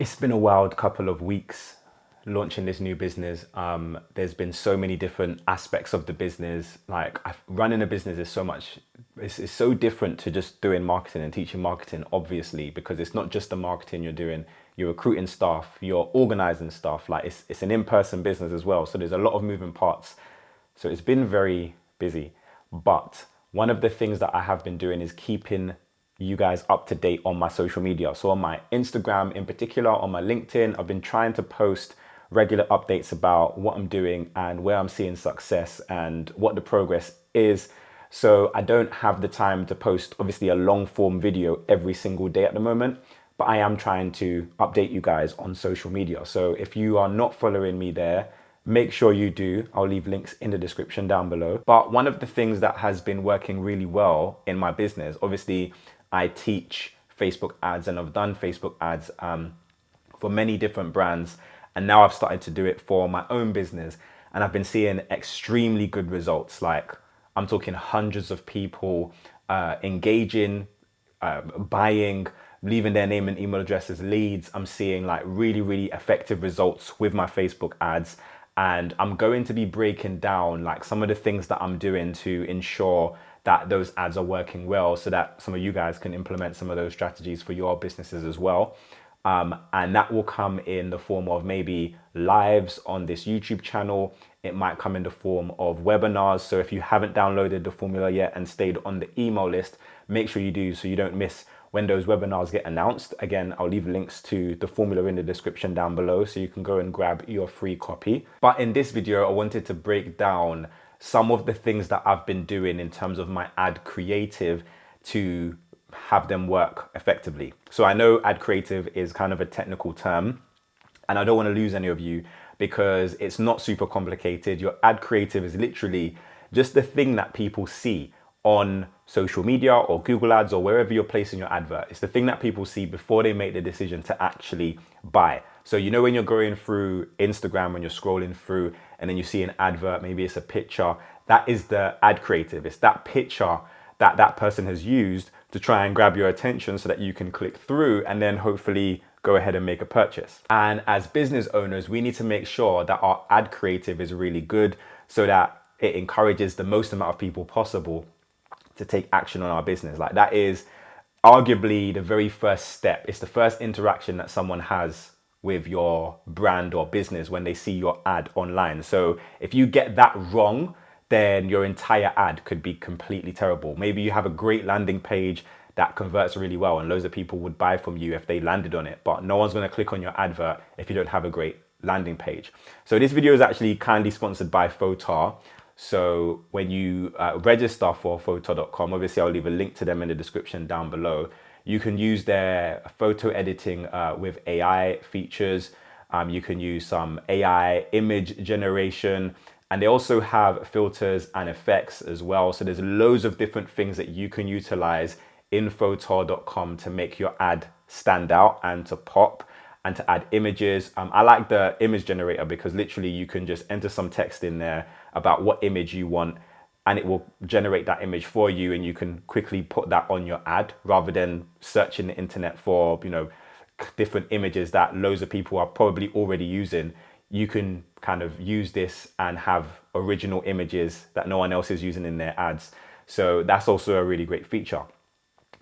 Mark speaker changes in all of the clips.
Speaker 1: It's been a wild couple of weeks launching this new business. There's been so many different aspects of the business. Running a business is so much, it's so different to just doing marketing and teaching marketing, obviously, because it's not just the marketing you're doing. You're recruiting staff, you're organizing stuff. Like it's an in-person business as well. So there's a lot of moving parts. So it's been very busy. But one of the things that I have been doing is keeping you guys up to date on my social media. So on my Instagram in particular, on my LinkedIn, I've been trying to post regular updates about what I'm doing and where I'm seeing success and what the progress is. So I don't have the time to post obviously a long form video every single day at the moment, but I am trying to update you guys on social media. So if you are not following me there, make sure you do. I'll leave links in the description down below. But one of the things that has been working really well in my business, obviously I teach Facebook ads and I've done Facebook ads for many different brands. And now I've started to do it for my own business. And I've been seeing extremely good results. Like I'm talking hundreds of people engaging, buying, leaving their name and email address as leads. I'm seeing like really, really effective results with my Facebook ads. And I'm going to be breaking down like some of the things that I'm doing to ensure that those ads are working well so that some of you guys can implement some of those strategies for your businesses as well. And that will come in the form of maybe lives on this YouTube channel. It might come in the form of webinars. So if you haven't downloaded the formula yet and stayed on the email list, make sure you do so you don't miss when those webinars get announced. Again, I'll leave links to the formula in the description down below so you can go and grab your free copy. But in this video, I wanted to break down some of the things that I've been doing in terms of my ad creative to have them work effectively. So I know ad creative is kind of a technical term and I don't want to lose any of you because it's not super complicated. Your ad creative is literally just the thing that people see on social media or Google Ads or wherever you're placing your advert. It's the thing that people see before they make the decision to actually buy. So you know when you're going through Instagram, when you're scrolling through and then you see an advert, maybe it's a picture, that is the ad creative. It's that picture that that person has used to try and grab your attention so that you can click through and then hopefully go ahead and make a purchase. And as business owners, we need to make sure that our ad creative is really good so that it encourages the most amount of people possible to take action on our business. Like that is arguably the very first step. It's the first interaction that someone has with your brand or business when they see your ad online. So if you get that wrong, then your entire ad could be completely terrible. Maybe you have a great landing page that converts really well and loads of people would buy from you if they landed on it, but no one's going to click on your advert if you don't have a great landing page. So this video is actually kindly sponsored by Photar. So when you register for photar.com, obviously I'll leave a link to them in the description down below. You can use their photo editing with AI features. You can use some AI image generation, and they also have filters and effects as well. So there's loads of different things that you can utilize in photar.com to make your ad stand out and to pop and to add images. I like the image generator because literally you can just enter some text in there about what image you want and it will generate that image for you and you can quickly put that on your ad rather than searching the internet for, you know, different images that loads of people are probably already using. You can kind of use this and have original images that no one else is using in their ads. So that's also a really great feature.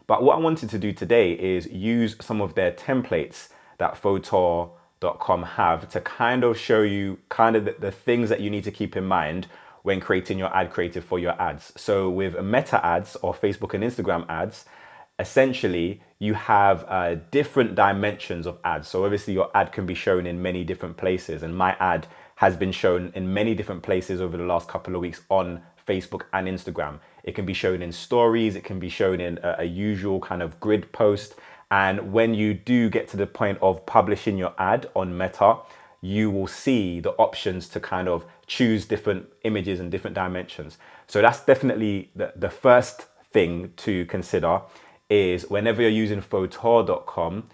Speaker 1: But what I wanted to do today is use some of their templates that photar.com have to kind of show you kind of the things that you need to keep in mind when creating your ad creative for your ads. So with Meta ads or Facebook and Instagram ads, essentially you have different dimensions of ads. So obviously your ad can be shown in many different places, and my ad has been shown in many different places over the last couple of weeks on Facebook and Instagram. It can be shown in stories, it can be shown in a usual kind of grid post. And when you do get to the point of publishing your ad on Meta, you will see the options to kind of choose different images and different dimensions. So that's definitely the first thing to consider is whenever you're using photar.com,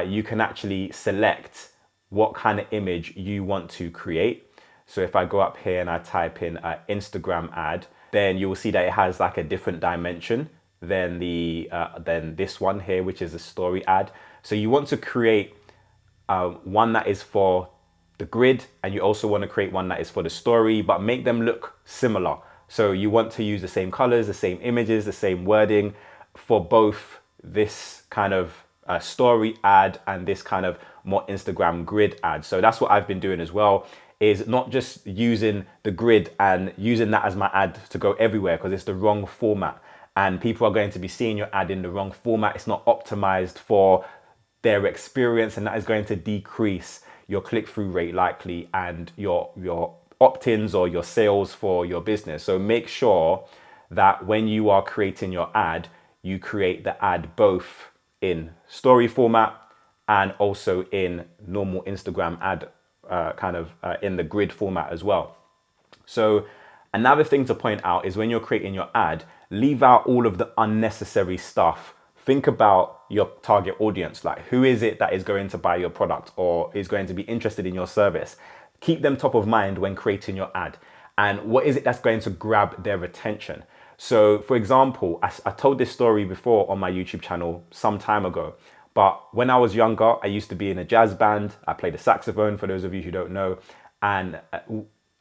Speaker 1: you can actually select what kind of image you want to create. So if I go up here and I type in Instagram ad, then you will see that it has like a different dimension than this one here, which is a story ad. So you want to create one that is for the grid, and you also want to create one that is for the story, but make them look similar. So you want to use the same colors, the same images, the same wording for both this kind of story ad and this kind of more Instagram grid ad. So that's what I've been doing as well, is not just using the grid and using that as my ad to go everywhere, because it's the wrong format and people are going to be seeing your ad in the wrong format. It's not optimized for their experience, and that is going to decrease your click-through rate likely and your opt-ins or your sales for your business. So make sure that when you are creating your ad, you create the ad both in story format and also in normal Instagram ad in the grid format as well. So another thing to point out is when you're creating your ad, leave out all of the unnecessary stuff. Think about your target audience, like who is it that is going to buy your product or is going to be interested in your service. Keep them top of mind when creating your ad. And what is it that's going to grab their attention? So for example, I told this story before on my YouTube channel some time ago, but when I was younger, I used to be in a jazz band. I played the saxophone, for those of you who don't know. And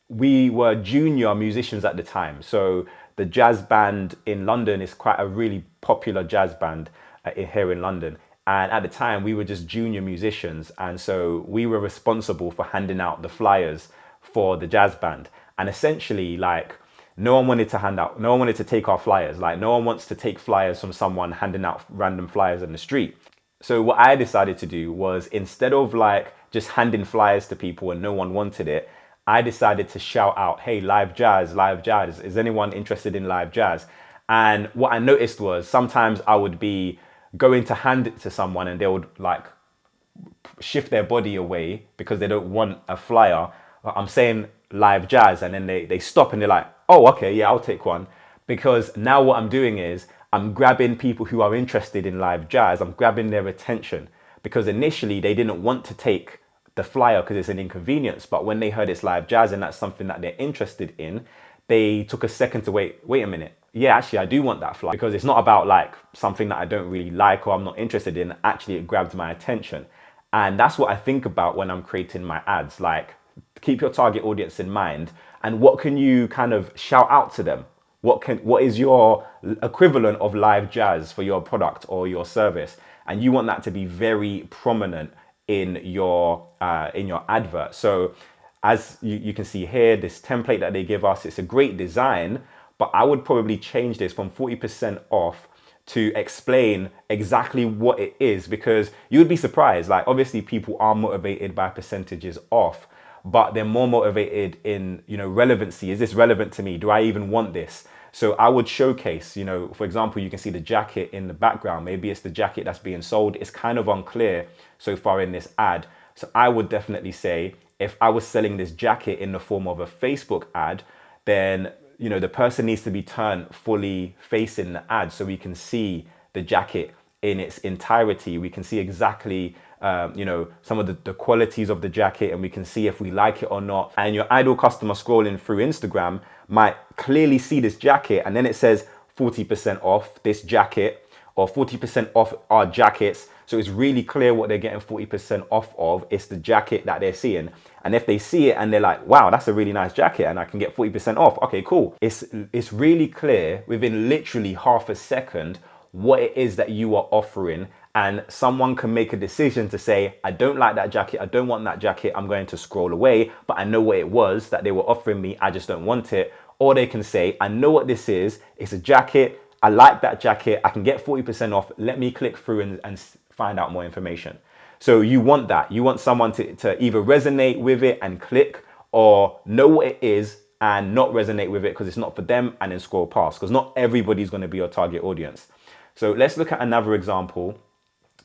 Speaker 1: we were junior musicians at the time. So the jazz band in London is quite a really popular jazz band here in London. And at the time, we were just junior musicians. And so we were responsible for handing out the flyers for the jazz band. And essentially, like, no one wanted to take our flyers. Like, no one wants to take flyers from someone handing out random flyers in the street. So what I decided to do was, instead of like just handing flyers to people and no one wanted it, I decided to shout out, hey, live jazz, is anyone interested in live jazz? And what I noticed was sometimes I would be going to hand it to someone and they would like shift their body away because they don't want a flyer. I'm saying live jazz, and then they stop and they're like, oh, okay, yeah, I'll take one. Because now what I'm doing is I'm grabbing people who are interested in live jazz. I'm grabbing their attention, because initially they didn't want to take the flyer because it's an inconvenience. But when they heard it's live jazz and that's something that they're interested in, they took a second to wait a minute. Yeah, actually, I do want that flyer, because it's not about like something that I don't really like or I'm not interested in. Actually, it grabbed my attention. And that's what I think about when I'm creating my ads. Like, keep your target audience in mind, and what can you kind of shout out to them? What is your equivalent of live jazz for your product or your service? And you want that to be very prominent in your advert. So as you can see here, this template that they give us, it's a great design, but I would probably change this from 40% off to explain exactly what it is, because you would be surprised. Like, obviously people are motivated by percentages off, but they're more motivated in, relevancy. Is this relevant to me? Do I even want this? So I would showcase, for example, you can see the jacket in the background. Maybe it's the jacket that's being sold. It's kind of unclear so far in this ad. So I would definitely say, if I was selling this jacket in the form of a Facebook ad, then, the person needs to be turned fully facing the ad so we can see the jacket in its entirety. We can see exactly some of the qualities of the jacket, and we can see if we like it or not. And your ideal customer scrolling through Instagram might clearly see this jacket, and then it says 40% off this jacket or 40% off our jackets. So it's really clear what they're getting 40% off of. It's the jacket that they're seeing. And if they see it and they're like, wow, that's a really nice jacket and I can get 40% off. Okay, cool. It's really clear within literally half a second what it is that you are offering, and someone can make a decision to say, I don't like that jacket, I don't want that jacket, I'm going to scroll away, but I know what it was that they were offering me, I just don't want it. Or they can say, I know what this is, it's a jacket, I like that jacket, I can get 40% off, let me click through and find out more information. So you want that. You want someone to either resonate with it and click, or know what it is and not resonate with it because it's not for them and then scroll past, because not everybody's going to be your target audience. So let's look at another example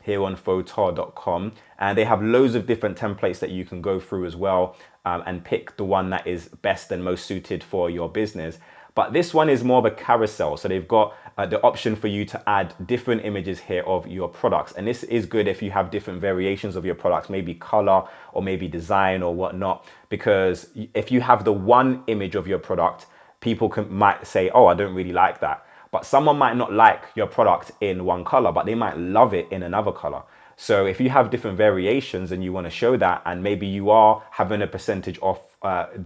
Speaker 1: here on photar.com, and they have loads of different templates that you can go through as well, and pick the one that is best and most suited for your business. But this one is more of a carousel. So they've got the option for you to add different images here of your products. And this is good if you have different variations of your products, maybe color or maybe design or whatnot, because if you have the one image of your product, people might say, oh, I don't really like that. But someone might not like your product in one color, but they might love it in another color. So if you have different variations and you want to show that, and maybe you are having a percentage off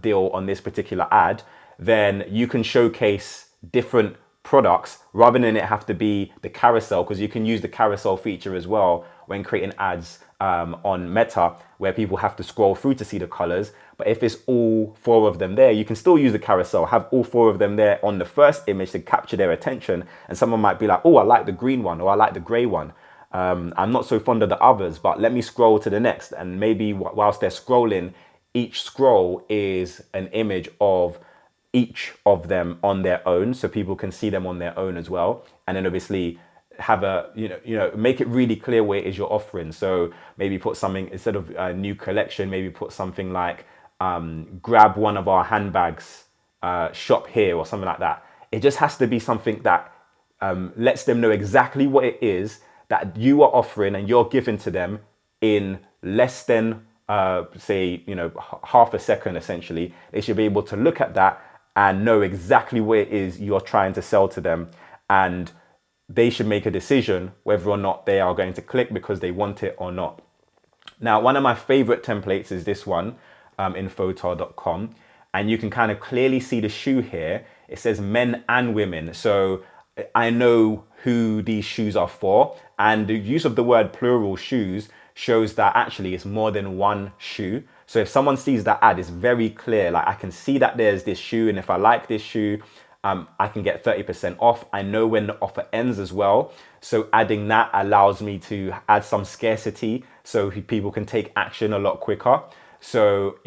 Speaker 1: deal on this particular ad, then you can showcase different products rather than it have to be the carousel, because you can use the carousel feature as well when creating ads on Meta, where people have to scroll through to see the colors. But if it's all four of them there, you can still use the carousel, have all four of them there on the first image to capture their attention. And someone might be like, oh, I like the green one, or I like the gray one. I'm not so fond of the others, but let me scroll to the next. And maybe whilst they're scrolling, each scroll is an image of each of them on their own, so people can see them on their own as well. And then obviously have a, make it really clear what it is you're offering. So maybe put something, instead of a new collection, maybe put something like grab one of our handbags, shop here, or something like that. It just has to be something that lets them know exactly what it is that you are offering and you're giving to them in less than say, half a second. Essentially, they should be able to look at that and know exactly what it is you're trying to sell to them, and they should make a decision whether or not they are going to click because they want it or not. Now, one of my favorite templates is this one in photar.com, and you can kind of clearly see the shoe here. It says men and women, so I know who these shoes are for, and the use of the word plural shoes shows that actually it's more than one shoe. So if someone sees that ad, it's very clear. Like, I can see that there's this shoe, and if I like this shoe, I can get 30% off. I know when the offer ends as well. So adding that allows me to add some scarcity so people can take action a lot quicker. So,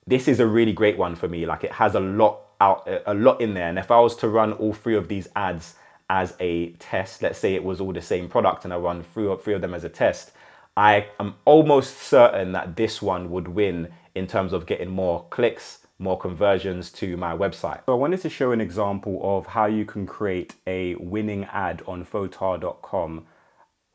Speaker 1: this is a really great one for me. Like, it has a lot in there. And if I was to run all three of these ads as a test, let's say it was all the same product and I run three of them as a test, I am almost certain that this one would win in terms of getting more clicks, more conversions to my website. So I wanted to show an example of how you can create a winning ad on photar.com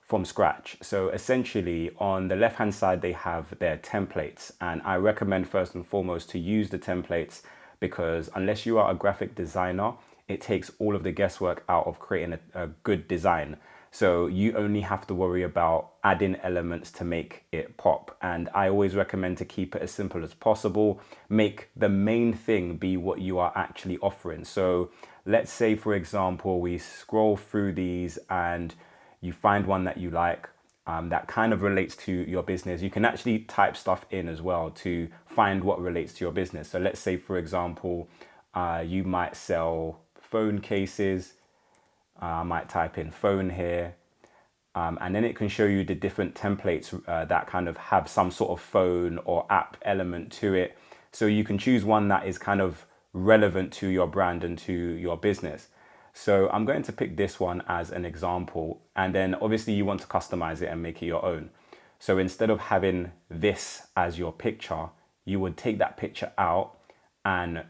Speaker 1: from scratch. So essentially, on the left hand side, they have their templates, and I recommend first and foremost to use the templates, because unless you are a graphic designer, it takes all of the guesswork out of creating a good design. So you only have to worry about adding elements to make it pop. And I always recommend to keep it as simple as possible. Make the main thing be what you are actually offering. So let's say, for example, we scroll through these and you find one that you like that kind of relates to your business. You can actually type stuff in as well to find what relates to your business. So let's say, for example, you might sell phone cases. I might type in phone here, and then it can show you the different templates that kind of have some sort of phone or app element to it. So you can choose one that is kind of relevant to your brand and to your business. So I'm going to pick this one as an example, and then obviously you want to customize it and make it your own. So instead of having this as your picture, you would take that picture out and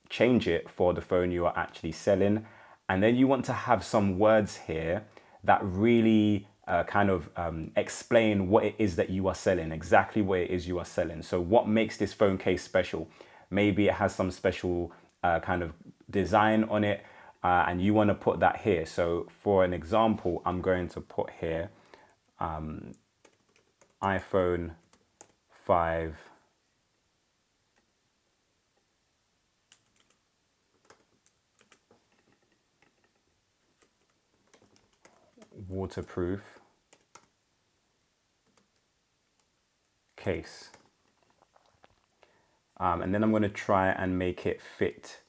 Speaker 1: change it for the phone you are actually selling. And then you want to have some words here that really explain what it is that you are selling, exactly what it is you are selling. So what makes this phone case special? Maybe it has some special kind of design on it, and you want to put that here. So for an example, I'm going to put here iPhone 5 waterproof case, and then I'm going to try and make it fit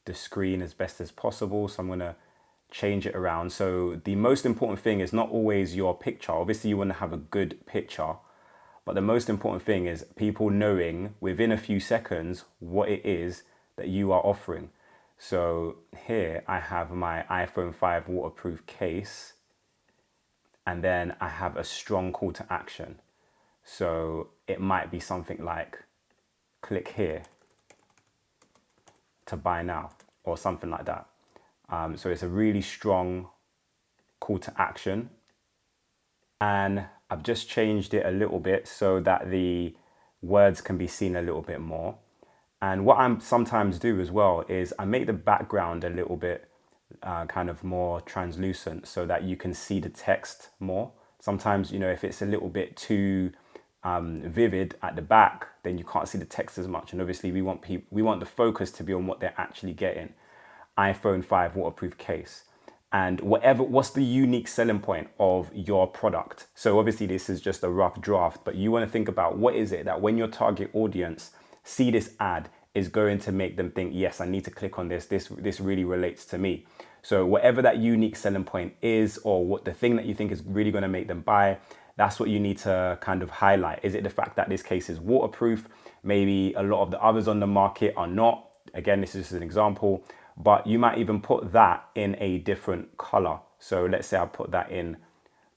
Speaker 1: the screen as best as possible. So I'm going to change it around. So the most important thing is not always your picture. Obviously you want to have a good picture, but the most important thing is people knowing within a few seconds what it is that you are offering. So here I have my iPhone 5 waterproof case, and then I have a strong call to action. So it might be something like, click here to buy now, or something like that. So it's a really strong call to action. And I've just changed it a little bit so that the words can be seen a little bit more. And what I sometimes do as well is I make the background a little bit kind of more translucent so that you can see the text more. Sometimes, if it's a little bit too vivid at the back, then you can't see the text as much. And obviously we want the focus to be on what they're actually getting. iPhone 5 waterproof case. And what's the unique selling point of your product? So obviously this is just a rough draft, but you want to think about what is it that when your target audience see this ad is going to make them think, yes, I need to click on this. This really relates to me. So whatever that unique selling point is, or what the thing that you think is really going to make them buy, that's what you need to kind of highlight. Is it the fact that this case is waterproof? Maybe a lot of the others on the market are not. Again, this is just an example, but you might even put that in a different color. So let's say I put that in,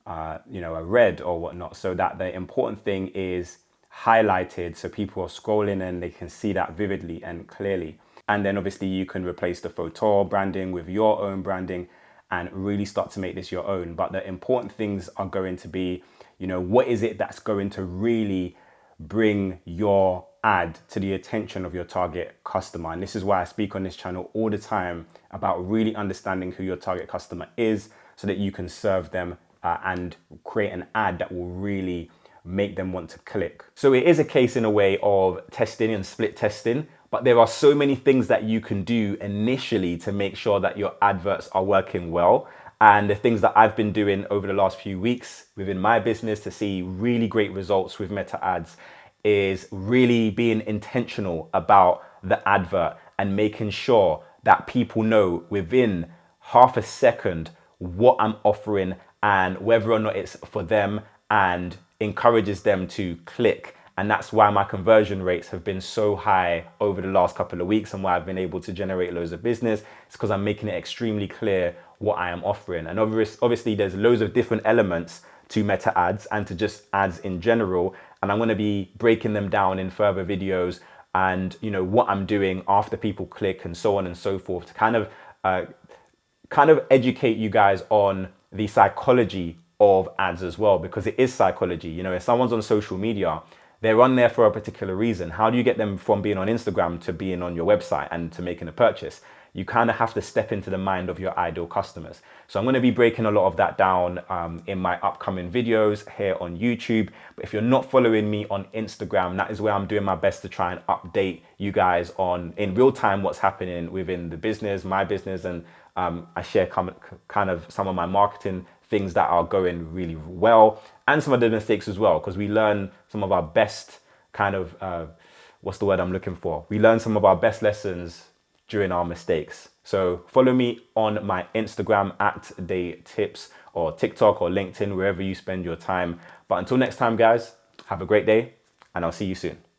Speaker 1: a red or whatnot, so that the important thing is highlighted, so people are scrolling and they can see that vividly and clearly. And then obviously you can replace the photo branding with your own branding and really start to make this your own. But the important things are going to be, what is it that's going to really bring your ad to the attention of your target customer? And this is why I speak on this channel all the time about really understanding who your target customer is, so that you can serve them and create an ad that will really make them want to click. So it is a case in a way of testing and split testing, but there are so many things that you can do initially to make sure that your adverts are working well. And the things that I've been doing over the last few weeks within my business to see really great results with Meta ads is really being intentional about the advert and making sure that people know within half a second what I'm offering and whether or not it's for them, and encourages them to click. And that's why my conversion rates have been so high over the last couple of weeks, and why I've been able to generate loads of business. It's because I'm making it extremely clear what I am offering. And obviously there's loads of different elements to Meta ads and to just ads in general. And I'm going to be breaking them down in further videos, and what I'm doing after people click and so on and so forth, to kind of educate you guys on the psychology of ads as well, because it is psychology. If someone's on social media, they're on there for a particular reason. How do you get them from being on Instagram to being on your website and to making a purchase? You kind of have to step into the mind of your ideal customers. So I'm going to be breaking a lot of that down in my upcoming videos here on YouTube. But if you're not following me on Instagram, that is where I'm doing my best to try and update you guys on in real time what's happening within the business, my business, and I share kind of some of my marketing things that are going really well, and some of the mistakes as well, because we learn some of our best kind of, what's the word I'm looking for? We learn some of our best lessons during our mistakes. So follow me on my Instagram @daytips, or TikTok or LinkedIn, wherever you spend your time. But until next time, guys, have a great day, and I'll see you soon.